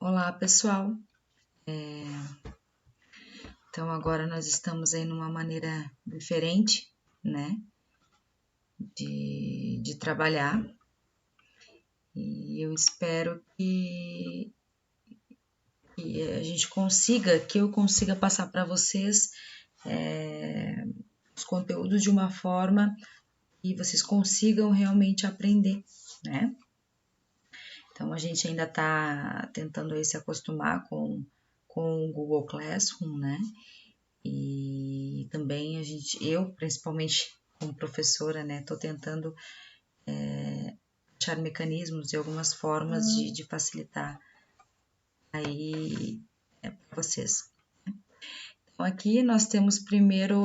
Olá, pessoal. Então, agora nós estamos aí numa maneira diferente, né, de trabalhar. E eu espero que eu consiga passar para vocês os conteúdos de uma forma que vocês consigam realmente aprender, né? Então, a gente ainda está tentando aí se acostumar com o Google Classroom, né? E também eu principalmente como professora, né, estou tentando achar mecanismos e algumas formas de facilitar aí para vocês. Então aqui nós temos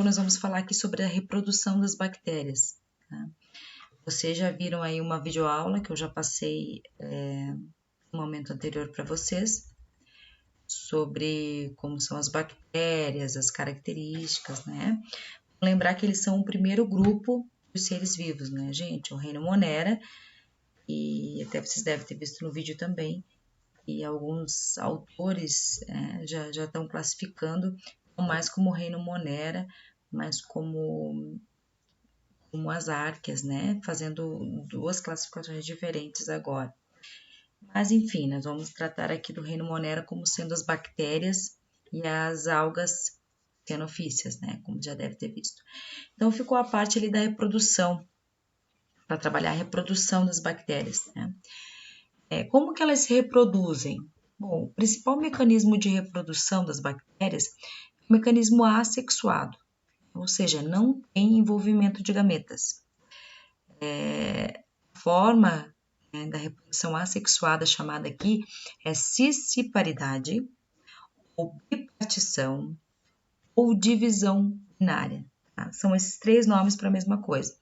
nós vamos falar aqui sobre a reprodução das bactérias. Tá? Vocês já viram aí uma videoaula que eu já passei no momento anterior para vocês, sobre como são as bactérias, as características, né? Lembrar que eles são o primeiro grupo dos seres vivos, né, gente? O reino Monera, e até vocês devem ter visto no vídeo também, e alguns autores já estão classificando, não mais como reino Monera, mas como as árqueas, né? Fazendo duas classificações diferentes agora. Mas enfim, nós vamos tratar aqui do reino Monera como sendo as bactérias e as algas xenofícias, né? Como já deve ter visto. Então ficou a parte ali da reprodução, para trabalhar a reprodução das bactérias, né? Como que elas se reproduzem? Bom, o principal mecanismo de reprodução das bactérias é o mecanismo assexuado, ou seja, não tem envolvimento de gametas. A forma da reprodução assexuada chamada aqui é cisciparidade, ou bipartição, ou divisão binária. Tá? São esses três nomes para a mesma coisa.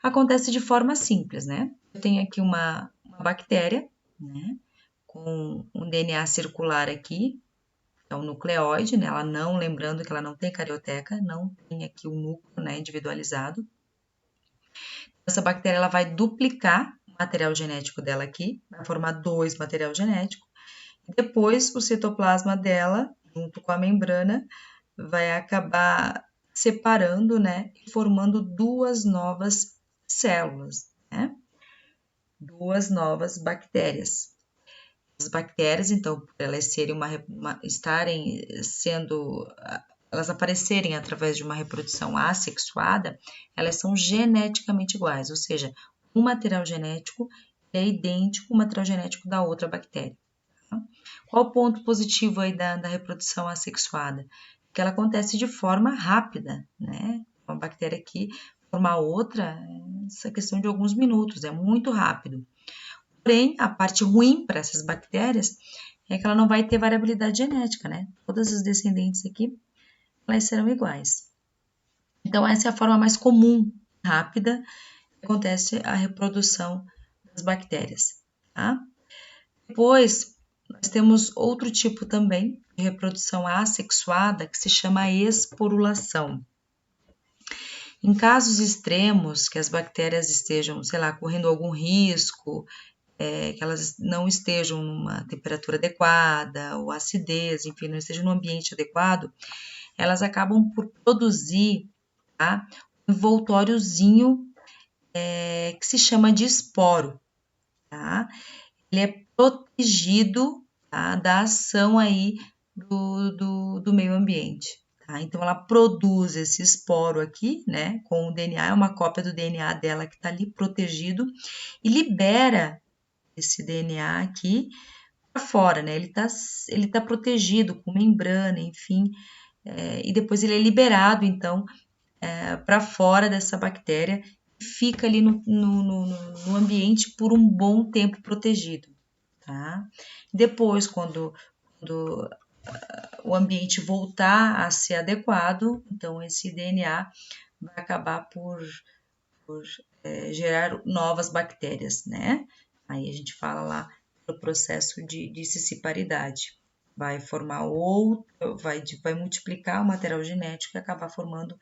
Acontece de forma simples, né? Eu tenho aqui uma bactéria, né? Com um DNA circular aqui, é um nucleóide, né? Ela não, lembrando que ela não tem carioteca, não tem aqui o núcleo, né, individualizado. Essa bactéria ela vai duplicar o material genético dela aqui, vai formar dois material genético. E depois o citoplasma dela, junto com a membrana, vai acabar separando, né, e formando duas novas células, né? Duas novas bactérias. As bactérias, então, por elas serem estarem sendo, elas aparecerem através de uma reprodução assexuada, elas são geneticamente iguais, ou seja, um material genético é idêntico ao material genético da outra bactéria. Tá? Qual o ponto positivo aí da reprodução assexuada? Que ela acontece de forma rápida, né? Uma bactéria aqui formar outra, essa questão de alguns minutos, é muito rápido. Porém, a parte ruim para essas bactérias é que ela não vai ter variabilidade genética, né? Todas as descendentes aqui, elas serão iguais. Então, essa é a forma mais comum, rápida, que acontece a reprodução das bactérias, tá? Depois, nós temos outro tipo também de reprodução assexuada, que se chama esporulação. Em casos extremos, que as bactérias estejam, sei lá, correndo algum risco, que elas não estejam numa temperatura adequada, ou acidez, enfim, não estejam no ambiente adequado, elas acabam por produzir, tá, um envoltóriozinho que se chama de esporo, tá? Ele é protegido, tá, da ação aí do meio ambiente. Tá? Então, ela produz esse esporo aqui, né, com o DNA, é uma cópia do DNA dela que está ali protegido, e libera esse DNA aqui para fora, né? Ele tá protegido com membrana, enfim, e depois ele é liberado, então, para fora dessa bactéria e fica ali no ambiente por um bom tempo protegido, tá? Depois, quando o ambiente voltar a ser adequado, então esse DNA vai acabar por gerar novas bactérias, né? Aí a gente fala lá do processo de cisciparidade. Vai formar outro, vai multiplicar o material genético e acabar formando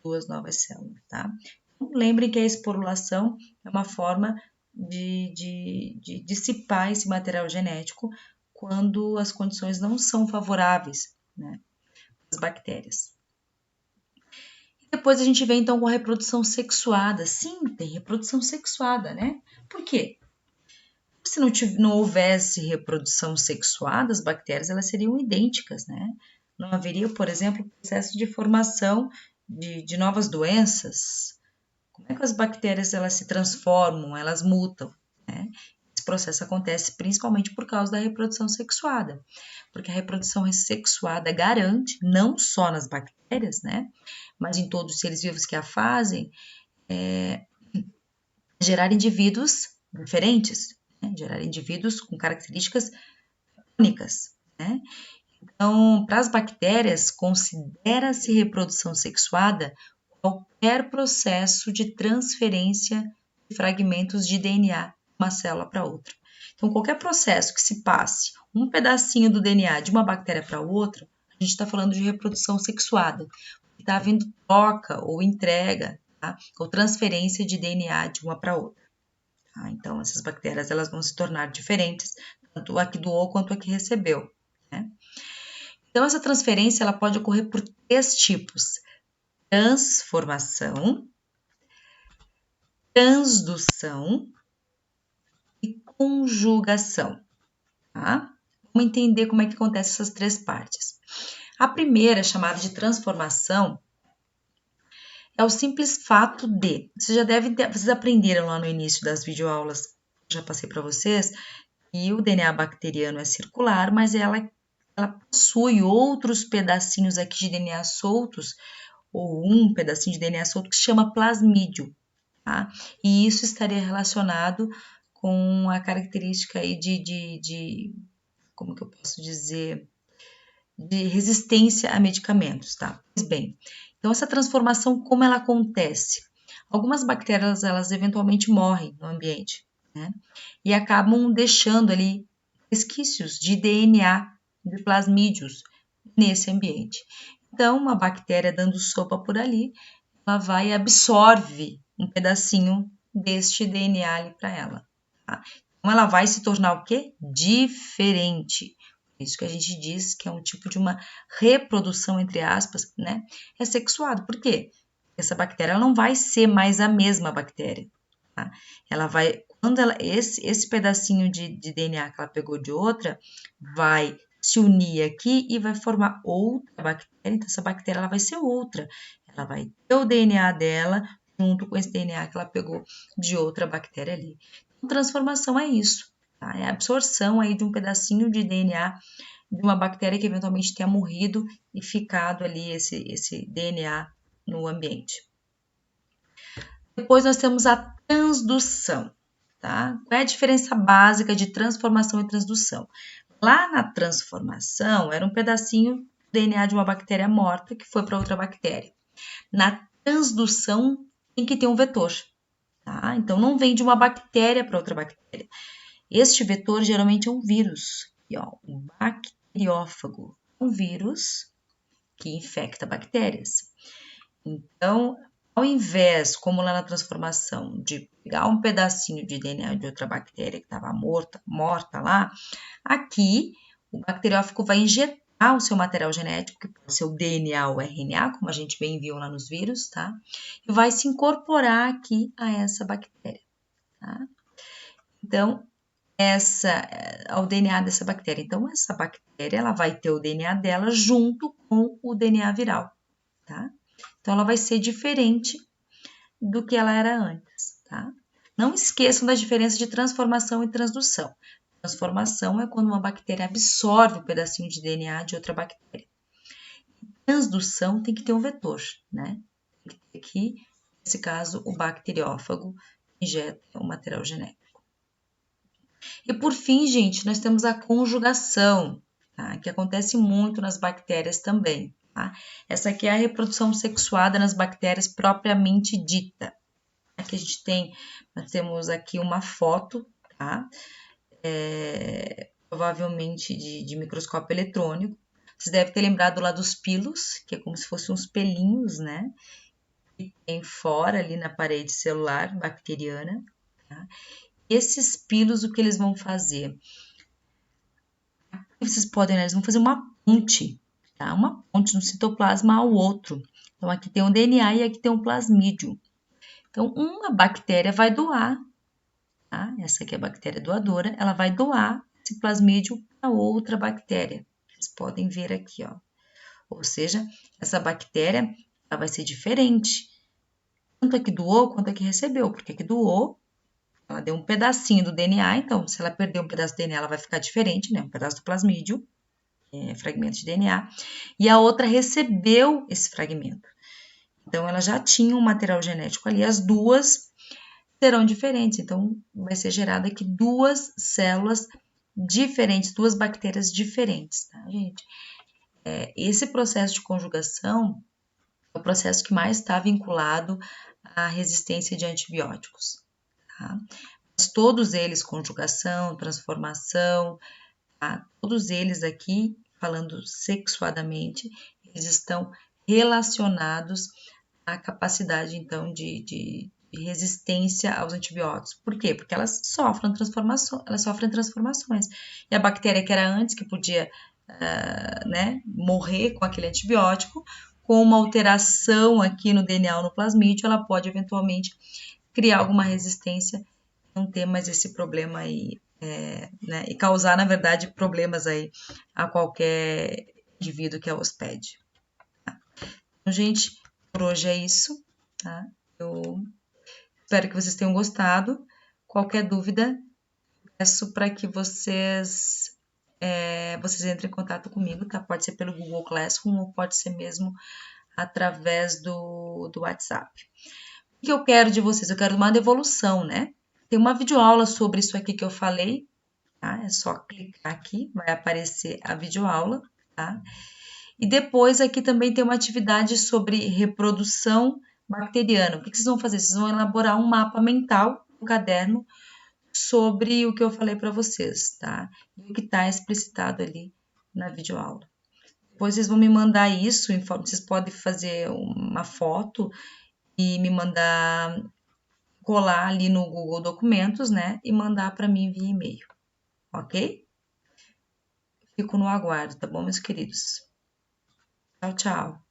duas novas células, tá? Então, lembrem que a esporulação é uma forma de dissipar esse material genético quando as condições não são favoráveis, né, para as bactérias. Depois a gente vem então com a reprodução sexuada. Sim, tem reprodução sexuada, né? Por quê? Se não houvesse reprodução sexuada, as bactérias elas seriam idênticas, né? Não haveria, por exemplo, processo de formação de novas doenças. Como é que as bactérias elas se transformam, elas mutam, né? Esse processo acontece principalmente por causa da reprodução sexuada, porque a reprodução sexuada garante, não só nas bactérias, né? Mas em todos os seres vivos que a fazem, gerar indivíduos diferentes, né? Gerar indivíduos com características únicas, né? Então, para as bactérias, considera-se reprodução sexuada qualquer processo de transferência de fragmentos de DNA de uma célula para outra. Então, qualquer processo que se passe um pedacinho do DNA de uma bactéria para outra, a gente está falando de reprodução sexuada. Está havendo troca ou entrega, tá? Ou transferência de DNA de uma para outra. Tá? Então, essas bactérias elas vão se tornar diferentes, tanto a que doou quanto a que recebeu. Né? Então, essa transferência ela pode ocorrer por 3 tipos: transformação, transdução e conjugação. Tá? Vamos entender como é que acontece essas 3 partes. A primeira, chamada de transformação, é o simples fato de, vocês aprenderam lá no início das videoaulas, já passei para vocês, que o DNA bacteriano é circular, mas ela possui outros pedacinhos aqui de DNA soltos, ou um pedacinho de DNA solto que se chama plasmídio, tá? E isso estaria relacionado com a característica aí como que eu posso dizer, de resistência a medicamentos, tá? Pois bem, então essa transformação, como ela acontece? Algumas bactérias, elas eventualmente morrem no ambiente, né? E acabam deixando ali resquícios de DNA, de plasmídios, nesse ambiente. Então, uma bactéria dando sopa por ali, ela vai e absorve um pedacinho deste DNA ali para ela. Tá? Então, ela vai se tornar o quê? Diferente. Isso que a gente diz que é um tipo de uma reprodução, entre aspas, né? É sexuado. Por quê? Essa bactéria ela não vai ser mais a mesma bactéria. Tá? Ela vai, quando esse pedacinho de DNA que ela pegou de outra, vai se unir aqui e vai formar outra bactéria. Então, essa bactéria ela vai ser outra. Ela vai ter o DNA dela junto com esse DNA que ela pegou de outra bactéria ali. Então, transformação é isso. Tá? É a absorção aí de um pedacinho de DNA de uma bactéria que eventualmente tenha morrido e ficado ali esse DNA no ambiente. Depois nós temos a transdução, tá? Qual é a diferença básica de transformação e transdução? Lá na transformação, era um pedacinho do DNA de uma bactéria morta que foi para outra bactéria. Na transdução, tem que ter um vetor, tá? Então, não vem de uma bactéria para outra bactéria. Este vetor geralmente é um vírus, aqui, ó, um bacteriófago, um vírus que infecta bactérias. Então, ao invés, como lá na transformação, de pegar um pedacinho de DNA de outra bactéria que estava morta lá, aqui o bacteriófago vai injetar o seu material genético, que pode ser o DNA ou o RNA, como a gente bem viu lá nos vírus, tá? E vai se incorporar aqui a essa bactéria, tá? Então, ao DNA dessa bactéria. Então, essa bactéria, ela vai ter o DNA dela junto com o DNA viral, tá? Então, ela vai ser diferente do que ela era antes, tá? Não esqueçam da diferença de transformação e transdução. Transformação é quando uma bactéria absorve um pedacinho de DNA de outra bactéria. Transdução tem que ter um vetor, né? Tem que ter aqui, nesse caso, o bacteriófago injeta o material genético. E por fim, gente, nós temos a conjugação, tá? Que acontece muito nas bactérias também. Tá? Essa aqui é a reprodução sexuada nas bactérias propriamente dita. Aqui nós temos aqui uma foto, tá? Provavelmente de microscópio eletrônico. Vocês devem ter lembrado lá dos pilos, que é como se fossem uns pelinhos, né? Que tem fora ali na parede celular bacteriana. Tá? Esses pilos, o que eles vão fazer? vocês podem olhar, eles vão fazer uma ponte, tá? Uma ponte no citoplasma ao outro. Então, aqui tem um DNA e aqui tem um plasmídio. Então, uma bactéria vai doar, tá? Essa aqui é a bactéria doadora, ela vai doar esse plasmídio para outra bactéria. Vocês podem ver aqui, ó. Ou seja, essa bactéria ela vai ser diferente, tanto a que doou quanto a que recebeu, porque a que doou, ela deu um pedacinho do DNA, então se ela perder um pedaço do DNA, ela vai ficar diferente, né? Um pedaço do plasmídio, fragmento de DNA, e a outra recebeu esse fragmento. Então, ela já tinha um material genético ali, as duas serão diferentes. Então, vai ser gerada aqui duas células diferentes, duas bactérias diferentes, tá, gente? Esse processo de conjugação é o processo que mais está vinculado à resistência de antibióticos, tá? Mas todos eles, conjugação, transformação, tá? Todos eles aqui, falando sexuadamente, eles estão relacionados à capacidade, então, de resistência aos antibióticos. Por quê? Porque elas sofrem transformações. E a bactéria que era antes, que podia morrer com aquele antibiótico, com uma alteração aqui no DNA ou no plasmídio, ela pode eventualmente criar alguma resistência, não ter mais esse problema aí, né? E causar, na verdade, problemas aí a qualquer indivíduo que a hospede. Tá? Então, gente, por hoje é isso, tá? Eu espero que vocês tenham gostado. Qualquer dúvida, peço para que vocês entrem em contato comigo, tá? Pode ser pelo Google Classroom ou pode ser mesmo através do WhatsApp. O que eu quero de vocês? Eu quero uma devolução, né? Tem uma videoaula sobre isso aqui que eu falei, tá? É só clicar aqui, vai aparecer a videoaula, tá? E depois aqui também tem uma atividade sobre reprodução bacteriana. O que vocês vão fazer? Vocês vão elaborar um mapa mental no caderno sobre o que eu falei para vocês, tá? E o que está explicitado ali na videoaula. Depois vocês vão me mandar isso, vocês podem fazer uma foto e me mandar colar ali no Google Documentos, né? E mandar para mim via e-mail, ok? Fico no aguardo, tá bom, meus queridos? Tchau, tchau.